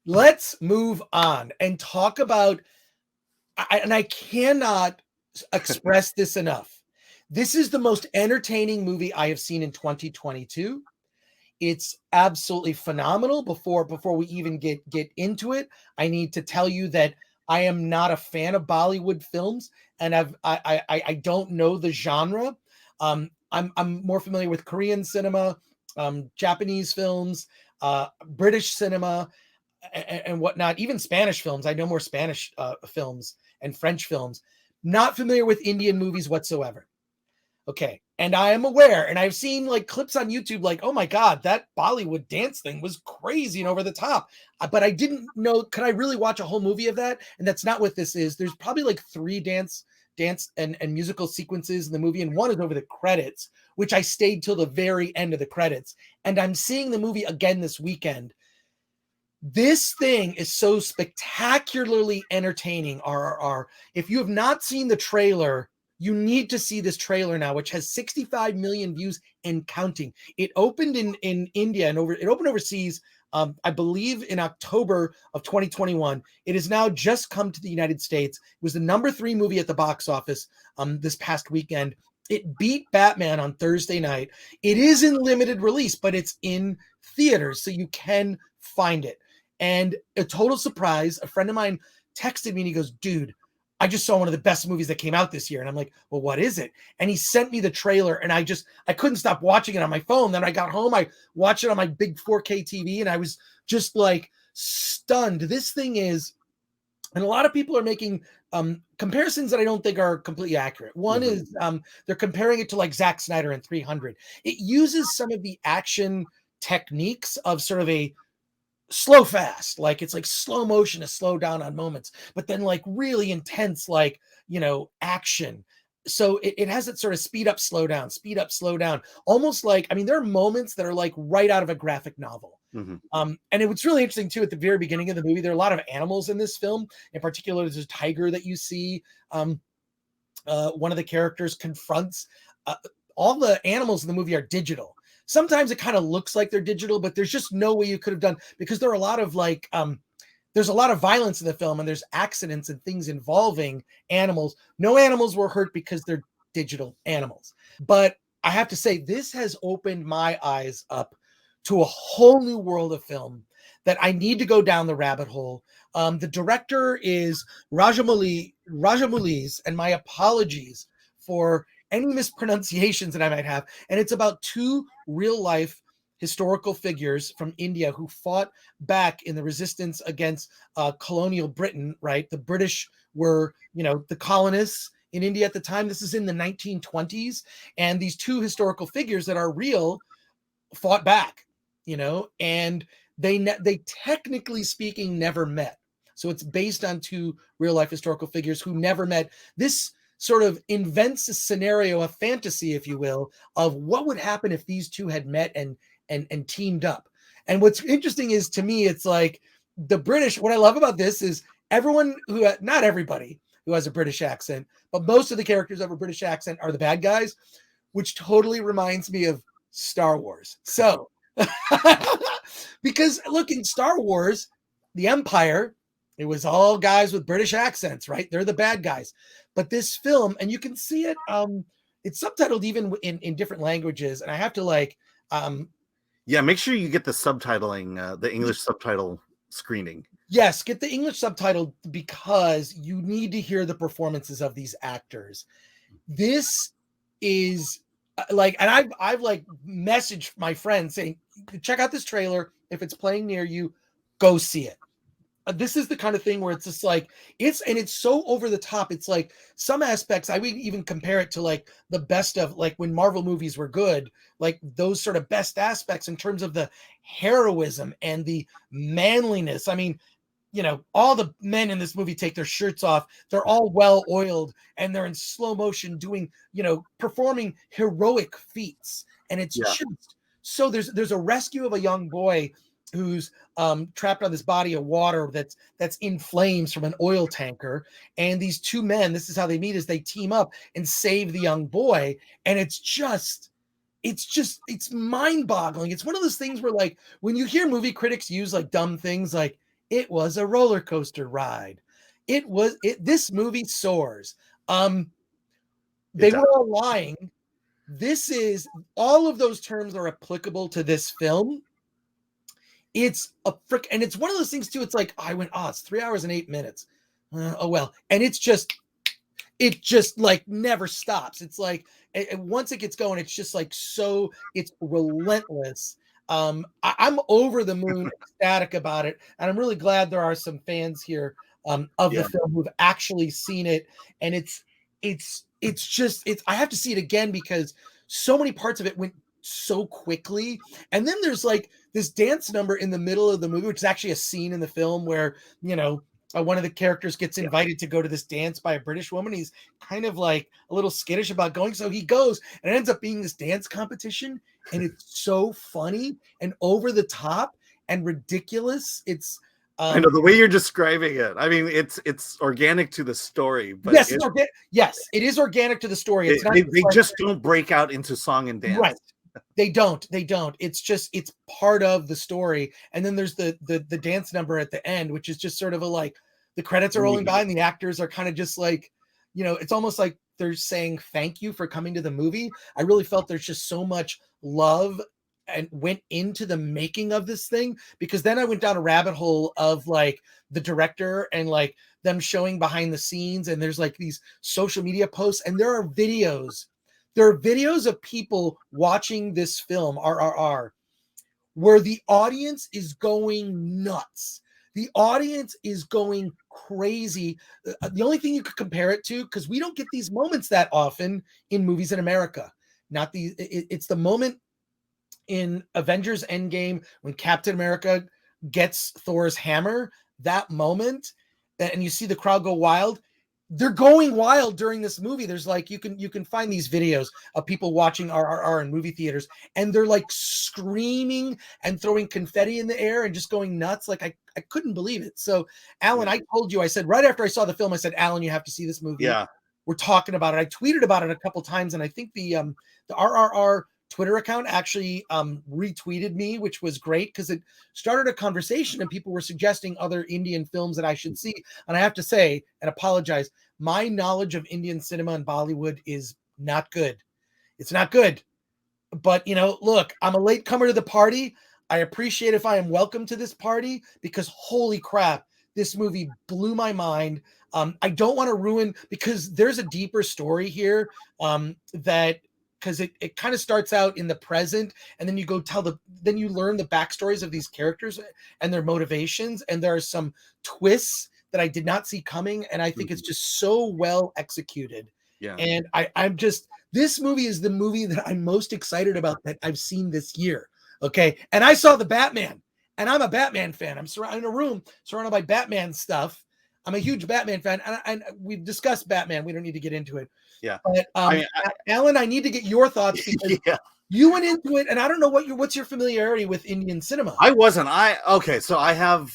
let's move on and talk about, and I cannot express this enough. This is the most entertaining movie I have seen in 2022. It's absolutely phenomenal. Before we even get into it, I need to tell you that I am not a fan of Bollywood films, and I don't know the genre. I'm more familiar with Korean cinema, Japanese films, British cinema, and whatnot. Even Spanish films. I know more Spanish films and French films. Not familiar with Indian movies whatsoever. Okay. And I am aware, and I've seen like clips on YouTube, like, oh my God, that Bollywood dance thing was crazy and over the top. But I didn't know, could I really watch a whole movie of that? And that's not what this is. There's probably like 3 dance and musical sequences in the movie, and one is over the credits, which I stayed till the very end of the credits. And I'm seeing the movie again this weekend. This thing is so spectacularly entertaining, RRR. If you have not seen the trailer, you need to see this trailer now, which has 65 million views and counting. It opened in India and it opened overseas, I believe in October of 2021. It has now just come to the United States. It was the number 3 movie at the box office this past weekend. It beat Batman on Thursday night. It is in limited release, but it's in theaters, so you can find it. And a total surprise, a friend of mine texted me and he goes, dude, I just saw one of the best movies that came out this year. And I'm like, well, what is it? And he sent me the trailer, and I couldn't stop watching it on my phone. Then I got home, I watched it on my big 4K TV, and I was just like stunned. This thing is, and a lot of people are making comparisons that I don't think are completely accurate. One is they're comparing it to like Zack Snyder and 300. It uses some of the action techniques of sort of a slow fast, like it's like slow motion to slow down on moments, but then like really intense, like, action. So it has that sort of speed up, slow down, almost like, I mean, there are moments that are like right out of a graphic novel. And it was really interesting too, at the very beginning of the movie, there are a lot of animals in this film. In particular, there's a tiger that you see. One of the characters confronts, all the animals in the movie are digital. Sometimes it kind of looks like they're digital, but there's just no way you could have done, because there are a lot of like, there's a lot of violence in the film, and there's accidents and things involving animals. No animals were hurt because they're digital animals. But I have to say, this has opened my eyes up to a whole new world of film that I need to go down the rabbit hole. The director is Rajamouli's, and my apologies for any mispronunciations that I might have. And it's about 2 real life historical figures from India who fought back in the resistance against colonial Britain, right? The British were, the colonists in India at the time. This is in the 1920s. And these 2 historical figures that are real fought back, and they technically speaking never met. So it's based on 2 real life historical figures who never met. This sort of invents a scenario, a fantasy, if you will, of what would happen if these 2 had met and teamed up. And what's interesting is, to me, it's like the British, what I love about this is everyone not everybody who has a British accent, but most of the characters who have a British accent are the bad guys, which totally reminds me of Star Wars. So, because look, in Star Wars, the Empire, it was all guys with British accents, right? They're the bad guys. But this film, and you can see it, it's subtitled even in different languages. And I have to make sure you get the subtitling, the English subtitle screening. Yes, get the English subtitle, because you need to hear the performances of these actors. This is like, and I've like messaged my friends saying, check out this trailer. If it's playing near you, go see it. This is the kind of thing where it's just like, it's so over the top. It's like some aspects, I would even compare it to like the best of like when Marvel movies were good, like those sort of best aspects in terms of the heroism and the manliness. I mean, all the men in this movie take their shirts off. They're all well oiled, and they're in slow motion doing, performing heroic feats. And it's just, so there's a rescue of a young boy who's trapped on this body of water that's in flames from an oil tanker. And these 2 men, this is how they meet, is they team up and save the young boy. And it's mind-boggling. It's one of those things where, like, when you hear movie critics use like dumb things like, It was a roller coaster ride. This movie soars. It They does. were all lying. This is all of those terms are applicable to this film. It's a frick, and it's one of those things too. It's like it's 3 hours and 8 minutes. Oh well, and it just like never stops. It's like once it gets going, it's just like it's relentless. I'm over the moon ecstatic about it, and I'm really glad there are some fans here of the film who've actually seen it, and it's I have to see it again because so many parts of it went so quickly. And then there's like this dance number in the middle of the movie, which is actually a scene in the film where one of the characters gets invited to go to this dance by a British woman. He's kind of like a little skittish about going, so he goes, and it ends up being this dance competition, and it's so funny and over the top and ridiculous. It's I know the way you're describing it. I mean, it's organic to the story, but yes, it is organic to the story. It's not they just don't break out into song and dance. Right. They don't. It's part of the story. And then there's the dance number at the end, which is just sort of the credits are rolling by and the actors are kind of just like, it's almost like they're saying thank you for coming to the movie. I really felt there's just so much love and went into the making of this thing, because then I went down a rabbit hole of like the director and like them showing behind the scenes, and there's like these social media posts, and there are videos of people watching this film RRR where the audience is going nuts. The audience is going crazy. The only thing you could compare it to, because we don't get these moments that often in movies in America. It's the moment in Avengers Endgame when Captain America gets Thor's hammer, that moment, and you see the crowd go wild. They're going wild during this movie. There's like, you can find these videos of people watching RRR in movie theaters, and they're like screaming and throwing confetti in the air and just going nuts. Like I couldn't believe it. So Alan, I told you, I said right after I saw the film, I said, Alan, you have to see this movie. Yeah. We're talking about it. I tweeted about it a couple times, and I think the RRR Twitter account actually retweeted me, which was great because it started a conversation and people were suggesting other Indian films that I should see. And I have to say and apologize, my knowledge of Indian cinema and Bollywood is not good. It's not good. But, look, I'm a late comer to the party. I appreciate if I am welcome to this party, because holy crap, this movie blew my mind. I don't want to ruin, because there's a deeper story here because it kind of starts out in the present, and then you then you learn the backstories of ththese characters and their motivations. And there are some twists that I did not see coming. And I think it's just so well executed. Yeah. And this movie is the movie that I'm most excited about that I've seen this year. Okay. And I saw the Batman, and I'm a Batman fan. I'm in a room surrounded by Batman stuff. I'm a huge Batman fan, and we've discussed Batman. We don't need to get into it. Yeah. But Alan, I need to get your thoughts, because you went into it, and I don't know what's your familiarity with Indian cinema. I wasn't. Okay, so I have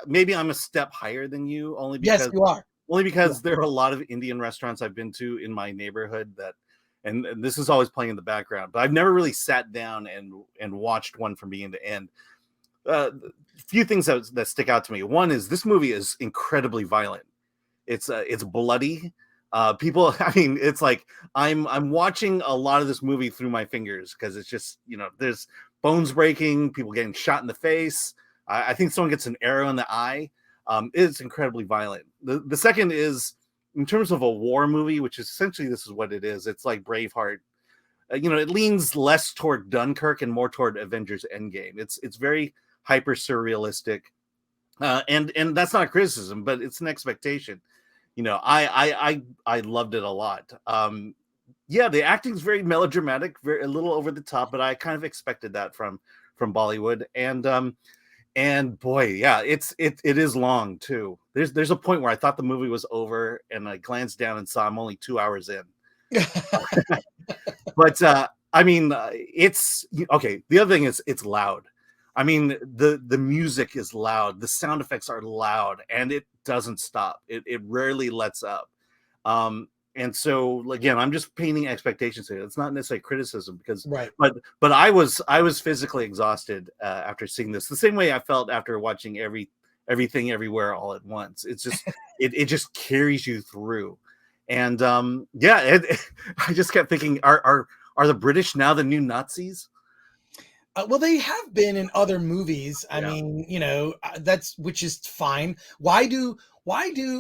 maybe I'm a step higher than you, only because yes, you are. Only because there are a lot of Indian restaurants I've been to in my neighborhood and this is always playing in the background, but I've never really sat down and watched one from beginning to end. Few things that stick out to me. One is this movie is incredibly violent. It's bloody. People, I mean, it's like I'm watching a lot of this movie through my fingers, because it's just, there's bones breaking, people getting shot in the face. I think someone gets an arrow in the eye. It's incredibly violent. The second is, in terms of a war movie, which is essentially this is what it is. It's like Braveheart. It leans less toward Dunkirk and more toward Avengers Endgame. It's very hyper surrealistic, and that's not a criticism, but it's an expectation. I loved it a lot. The acting's very melodramatic, a little over the top, but I kind of expected that from Bollywood. And boy, yeah, it is long too. There's a point where I thought the movie was over, and I glanced down and saw I'm only 2 hours in. But I mean, it's okay. The other thing is it's loud. I mean, the music is loud, the sound effects are loud, and it doesn't stop. It rarely lets up. And so again, I'm just painting expectations here. It's not necessarily criticism because, Right. but I was physically exhausted after seeing this, the same way I felt after watching everything everywhere all at once. It's just it just carries you through, and I just kept thinking, are the British now the new Nazis? Well, they have been in other movies. I Yeah. mean, that's which is fine. Why do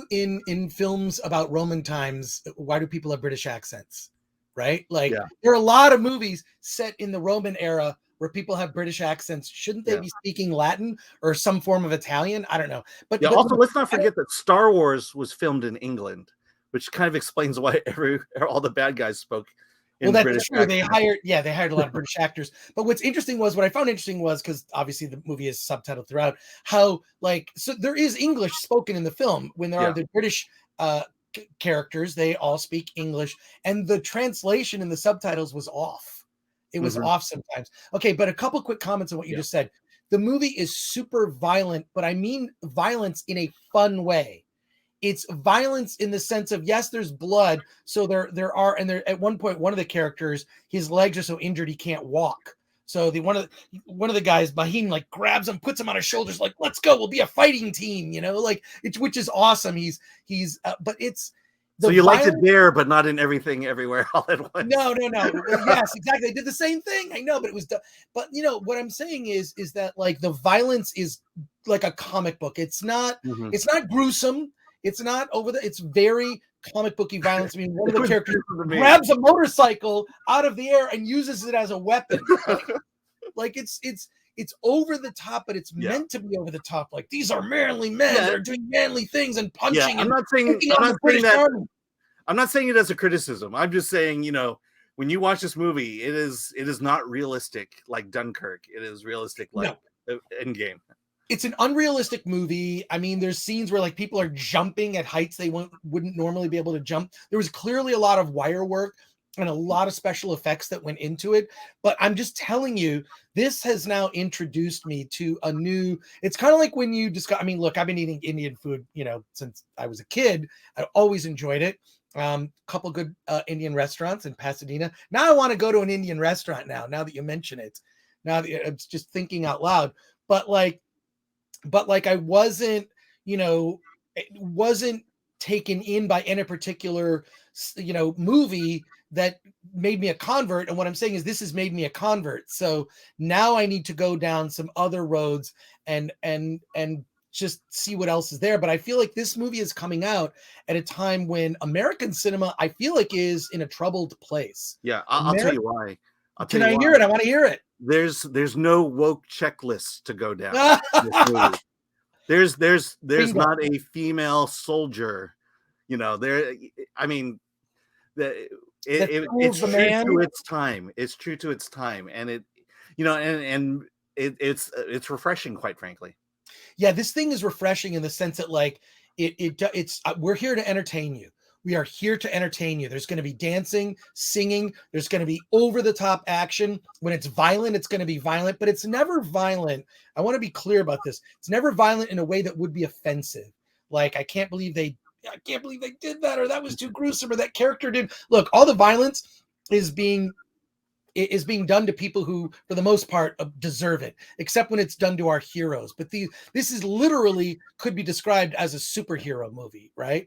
in films about Roman times, why do people have British accents? Right? Like Yeah. there are a lot of movies set in the Roman era where people have British accents. Shouldn't they Yeah. be speaking Latin or some form of Italian? I don't know. But Yeah. but Also, let's not forget that Star Wars was filmed in England, which kind of explains why all the bad guys spoke well, in that's British true. They accents. hired a lot of British actors. But what I found interesting was because obviously the movie is subtitled throughout, how so there is English spoken in the film when there are Yeah. the British characters, they all speak English, and the translation in the subtitles was off. It was Mhm. off sometimes. Okay, but a couple quick comments on what you Yeah. just said. The movie is super violent, but I mean violence in a fun way. It's violence in the sense of, yes, there's blood. So there are, and there at one point, one of the characters, his legs are so injured he can't walk. So one of the guys, Bahim, like grabs him, puts him on his shoulders, like, let's go, we'll be a fighting team, like it's, which is awesome. But it's So the you liked it violence. there, but not in everything everywhere all at once. No. Well, yes, exactly. They did the same thing. I know, but it was, but what I'm saying is that like the violence is like a comic book. It's not Mhm. gruesome. It's not it's very comic booky violence. I mean, one of It the was characters gruesome to me. grabs a motorcycle out of the air and uses it as a weapon. Like it's over the top, but it's Yeah. meant to be over the top. Like these are manly men that are doing manly things and Yeah, punching I'm and not saying taking on the British Army. I'm not saying it as a criticism. I'm just saying, when you watch this movie, it is not realistic like Dunkirk. It is realistic like Endgame. It's an unrealistic movie. I mean, there's scenes where like people are jumping at heights they wouldn't normally be able to jump. There was clearly a lot of wire work and a lot of special effects that went into it. But I'm just telling you, this has now introduced me to a new. It's kind of like when you discuss. I mean, look, I've been eating Indian food, since I was a kid. I always enjoyed it. Couple good Indian restaurants in Pasadena. Now I want to go to an Indian restaurant now that you mention it. Now that it's just thinking out loud. But like I wasn't, it wasn't taken in by any particular, movie that made me a convert. And what I'm saying is this has made me a convert. So now I need to go down some other roads and just see what else is there. But I feel like this movie is coming out at a time when American cinema, I feel like, is in a troubled place. Yeah, I'll tell you why. Can I hear it? I want to hear it. There's no woke checklist to go down in this movie. There's Bingo. not a female soldier. There. I mean, it's true to its time. It's true to its time, and it's refreshing, quite frankly. Yeah, this thing is refreshing in the sense that like it's we're here to entertain you. We are here to entertain you. There's going to be dancing, singing. There's going to be over the top action. When it's violent, it's going to be violent, but it's never violent. I want to be clear about this. It's never violent in a way that would be offensive. Like, I can't believe they did that, or that was too gruesome, or that character did. Look, all the violence is being done to people who, for the most part, deserve it, except when it's done to our heroes. But this is literally could be described as a superhero movie, right?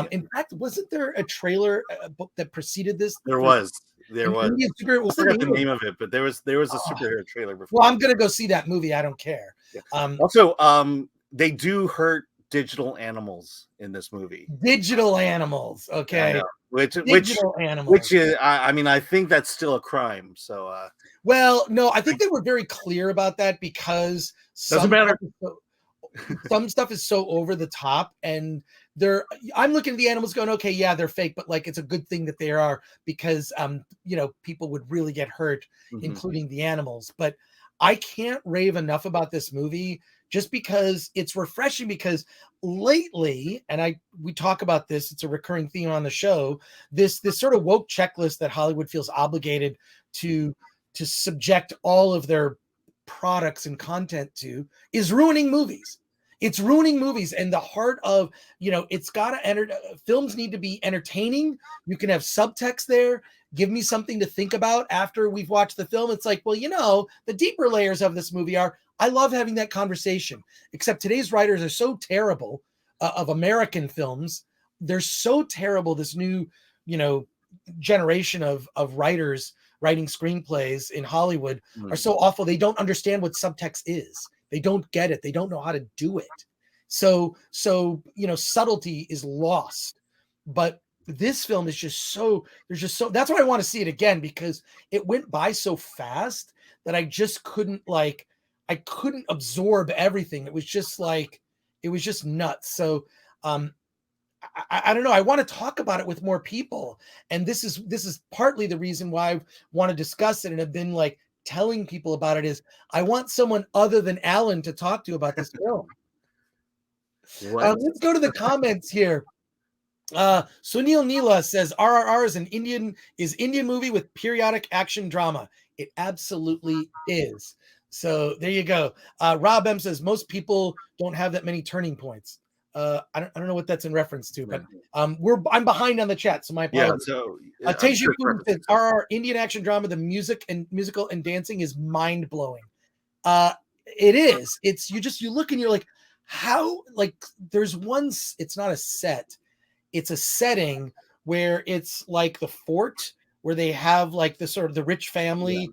In fact, wasn't there a trailer book that preceded this? There was. I forgot the name of it, but there was a superhero trailer before. Well, I'm gonna go see that movie. I don't care. Yeah. Also, they do hurt digital animals in this movie. Digital animals, okay. Which is, I mean, I think that's still a crime. So, well, no, I think they were very clear about that because doesn't matter. Some stuff is so over the top, and I'm looking at the animals going, okay, yeah, they're fake, but like it's a good thing that they are, because people would really get hurt, including the animals. But I can't rave enough about this movie just because it's refreshing, because lately, and we talk about this, it's a recurring theme on the show, this sort of woke checklist that Hollywood feels obligated to subject all of their products and content to is ruining movies. It's ruining movies. And the heart of, it's got to enter. Films need to be entertaining. You can have subtext there. Give me something to think about after we've watched the film. It's like, well, the deeper layers of this movie are, I love having that conversation, except today's writers are so terrible of American films. They're so terrible. This new, generation of writers writing screenplays in Hollywood are so awful. They don't understand what subtext is. They don't get it. They don't know how to do it. So, subtlety is lost. But this film is just that's why I want to see it again, because it went by so fast that I just couldn't I couldn't absorb everything. It was just nuts. So, I don't know. I want to talk about it with more people. And this is partly the reason why I want to discuss it and have been telling people about it, is I want someone other than Alan to talk to about this film. Let's go to the comments here. Sunil Neela says RRR is Indian movie with periodic action drama. It absolutely is. So there you go. Rob M says most people don't have that many turning points. I don't know what that's in reference to, but I'm behind on the chat, so my apologies. Yeah, so Teju Poon says RR Indian action drama, the musical and dancing is mind blowing. It is. It's you look and you're like, how, there's one, it's not a set, it's a setting where it's like the fort where they have the sort of the rich family,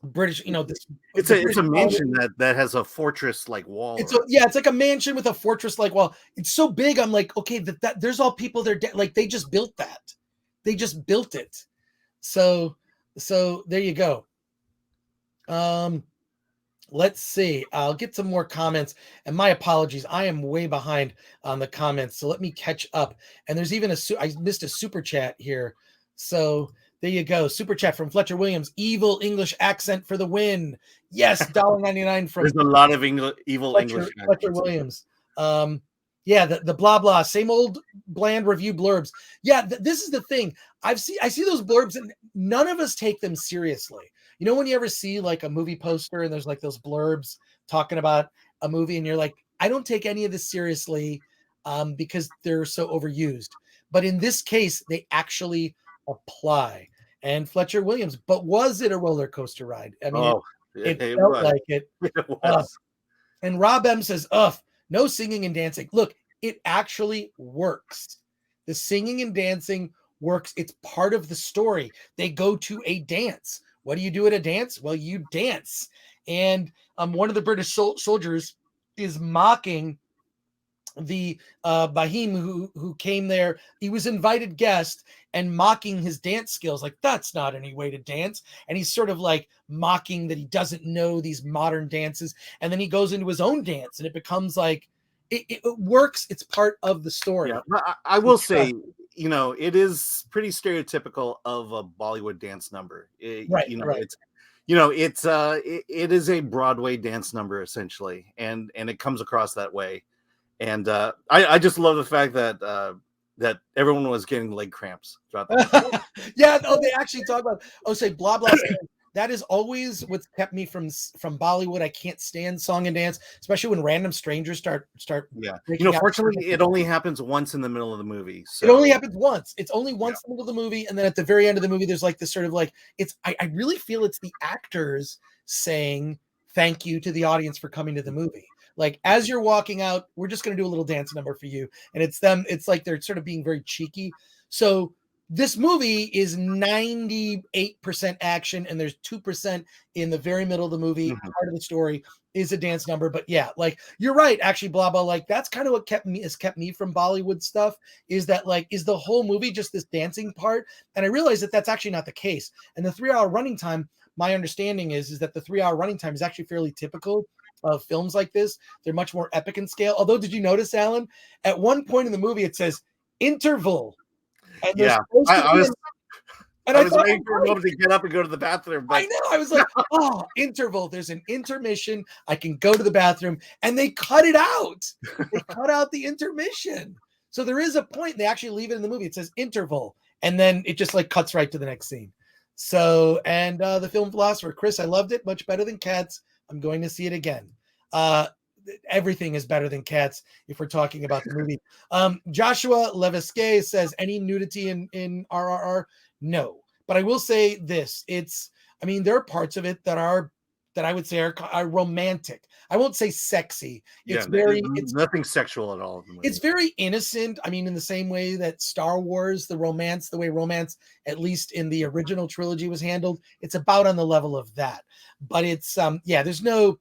British, this it's a mansion that has a fortress wall. It's like a mansion with a fortress wall. It's so big. I'm like, okay, that there's all people there. They just built that. They just built it. So there you go. Let's see. I'll get some more comments, and my apologies. I am way behind on the comments, so let me catch up. And there's even I missed a super chat here. So there you go. Super chat from Fletcher Williams. Evil English accent for the win. Yes, $1.99 from. There's a lot of evil English. Fletcher Williams. Yeah, the blah blah, same old bland review blurbs. Yeah, this is the thing. I see those blurbs, and none of us take them seriously. When you ever see a movie poster and there's those blurbs talking about a movie, and you're like, I don't take any of this seriously because they're so overused. But in this case, they actually apply. And Fletcher Williams, but was it a roller coaster ride? I mean, it felt was. Like it. It was. And Rob M says, ugh, no singing and dancing. Look, it actually works. The singing and dancing works. It's part of the story. They go to a dance. What do you do at a dance? Well, you dance. And one of the British soldiers is mocking the Bahim who came there. He was invited guest and mocking his dance skills. That's not any way to dance. And he's sort of mocking that he doesn't know these modern dances. And then he goes into his own dance, and it becomes it works. It's part of the story. Yeah, I will say, it is pretty stereotypical of a Bollywood dance number. Right. It is a Broadway dance number essentially, and it comes across that way. And I just love the fact that everyone was getting leg cramps throughout the Yeah, they actually talk about say blah blah. That is always what's kept me from Bollywood. I can't stand song and dance, especially when random strangers start. Yeah, fortunately, it only happens once in the middle of the movie. So. It only happens once. It's only once in the middle of the movie, and then at the very end of the movie, there's this sort of it's. I really feel it's the actors saying thank you to the audience for coming to the movie. As you're walking out, we're just going to do a little dance number for you, and it's them. It's they're sort of being very cheeky. So. This movie is 98% action, and there's 2% in the very middle of the movie. Mm-hmm. Part of the story is a dance number, but yeah, you're right. Actually, blah blah. That's kind of what kept me from Bollywood stuff. Is that is the whole movie just this dancing part? And I realized that that's actually not the case. And the 3-hour running time, my understanding is that the 3-hour running time is actually fairly typical of films like this. They're much more epic in scale. Although, did you notice, Alan? At one point in the movie, it says interval. And yeah, I was waiting for a moment to get up and go to the bathroom. But... I know. I was like, oh, interval. There's an intermission. I can go to the bathroom. And they cut it out. They cut out the intermission. So there is a point. They actually leave it in the movie. It says interval. And then it just cuts right to the next scene. So, and the film philosopher, Chris, I loved it. Much better than Cats. I'm going to see it again. everything is better than Cats if we're talking about the movie. Joshua Levesque says, any nudity in RRR? No, but I will say this: I mean, there are parts of it that I would say are romantic. I won't say sexy. It's nothing sexual at all. It's very innocent. I mean, in the same way that Star Wars, the way romance, at least in the original trilogy, was handled, it's about on the level of that. But it's there's no,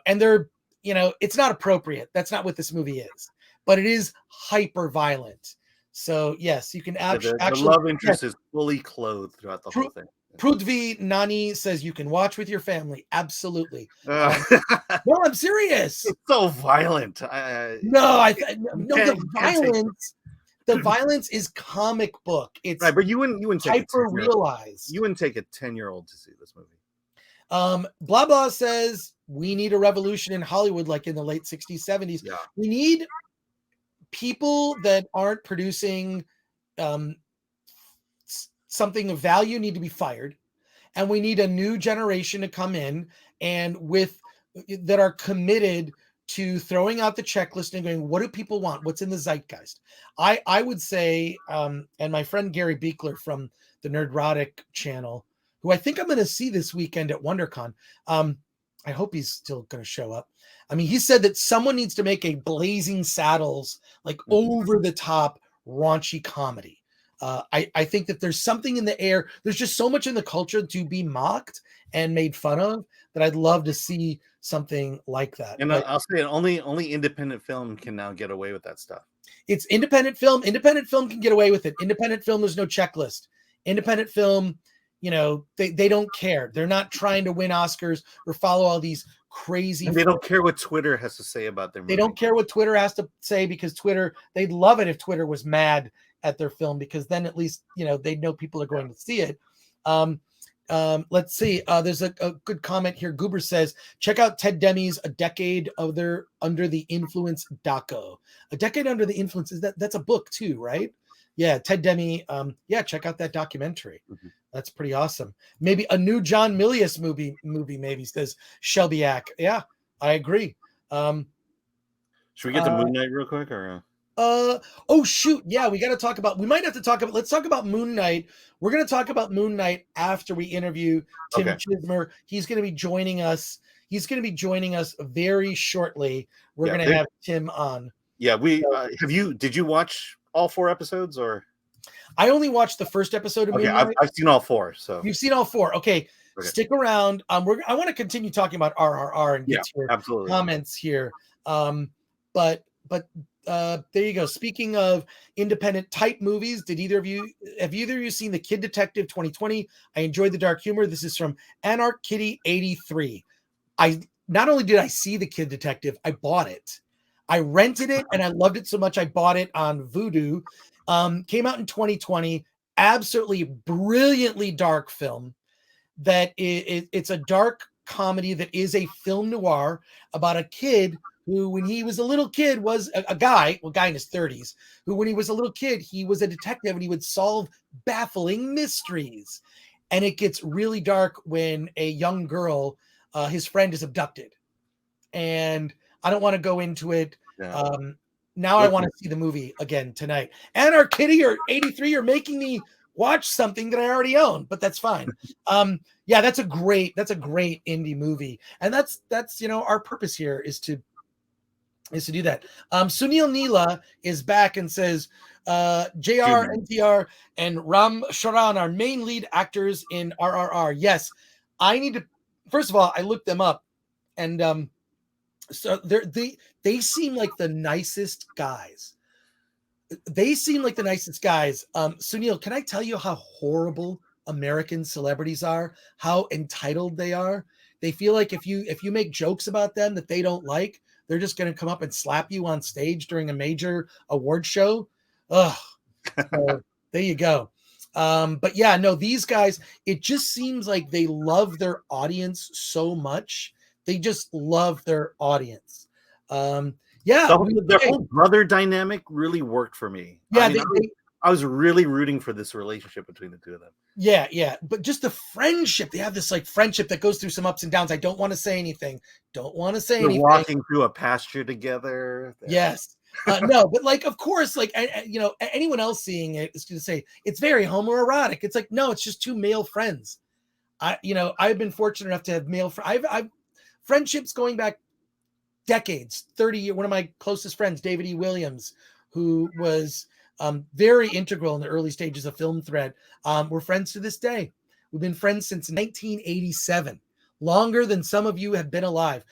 and they're, it's not appropriate. That's not what this movie is. But it is hyper violent. So yes, you can actually. The love interest is fully clothed throughout the whole thing. Prudvi Nani says you can watch with your family. Absolutely. No, I'm serious. It's so violent. The violence is comic book. It's right, but you wouldn't take hyper realized. You wouldn't take a 10-year-old to see this movie. Blah blah says we need a revolution in Hollywood like in the late 60s, 70s. Yeah. We need people that aren't producing something of value need to be fired, and we need a new generation to come in and that are committed to throwing out the checklist and going, what do people want? What's in the zeitgeist? I would say, and my friend Gary Beekler from the Nerdrotic channel, who I think I'm going to see this weekend at WonderCon. I hope he's still going to show up. I mean, he said that someone needs to make a Blazing Saddles, like over the top raunchy comedy. I think that there's something in the air. There's just so much in the culture to be mocked and made fun of that I'd love to see something like that. And I'll say it, only independent film can now get away with that stuff. It's independent film. Independent film can get away with it. Independent film, there's no checklist. Independent film, they don't care. They're not trying to win Oscars or follow all these crazy. And they don't care what Twitter has to say about their movie. They don't care what Twitter has to say, because they'd love it if Twitter was mad at their film, because then at least, they'd know people are going to see it. Let's see. There's a good comment here. Goober says, check out Ted Demi's A Decade Under the Influence doco. A Decade Under the Influence, that's a book too, right? Yeah, Ted Demi. Check out that documentary. Mm-hmm. That's pretty awesome. Maybe a new John Milius movie maybe, says Shelbyak. Yeah, I agree. Should we get to Moon Knight real quick, or? Oh shoot, yeah, we might have to talk about. Let's talk about Moon Knight. We're going to talk about Moon Knight after we interview Tim Chismer. He's going to be joining us. Very shortly. We're going to have Tim on. Yeah, did you watch all 4 episodes, or? I only watched the first episode of Moon Knight. I've seen all 4. So you've seen all 4. Okay. Stick around. I want to continue talking about RRR and get your comments here. But there you go. Speaking of independent type movies, have either of you seen The Kid Detective 2020? I enjoyed the dark humor. This is from Anarch Kitty 83. Not only did I see The Kid Detective, I bought it. I rented it and I loved it so much I bought it on Vudu. Came out in 2020. Absolutely brilliantly dark film. It's a dark comedy that is a film noir about a kid who, when he was a little kid, was a guy in his 30s, who, when he was a little kid, he was a detective and he would solve baffling mysteries. And it gets really dark when a young girl, his friend, is abducted. And I don't want to go into it. Yeah. Now I want to see the movie again tonight. And our Kitty or 83 are making me watch something that I already own, but that's fine. That's a great indie movie. And that's our purpose here is to do that. Sunil Neela is back and says, JR, NTR, and Ram Charan are main lead actors in RRR. Yes, first of all, I looked them up, and so they seem like the nicest guys. Sunil, can I tell you how horrible American celebrities are? How entitled they are? They feel like if you make jokes about them that they don't like, they're just going to come up and slap you on stage during a major award show. Ugh. So, there you go. But yeah, no, these guys, it just seems like they love their audience so much. They just love their audience. Their whole brother dynamic really worked for me. Yeah, I was really rooting for this relationship between the two of them. Yeah. But just the friendship, they have this like friendship that goes through some ups and downs. I don't want to say anything. They're walking through a pasture together. Yes. No, but like, of course, like, you know, anyone else seeing it is going to say it's very homoerotic. It's like, no, it's just two male friends. I've been fortunate enough to have male. I've friendships going back decades, 30 years. One of my closest friends, David E. Williams, who was very integral in the early stages of Film Thread. We're friends to this day. We've been friends since 1987, longer than some of you have been alive.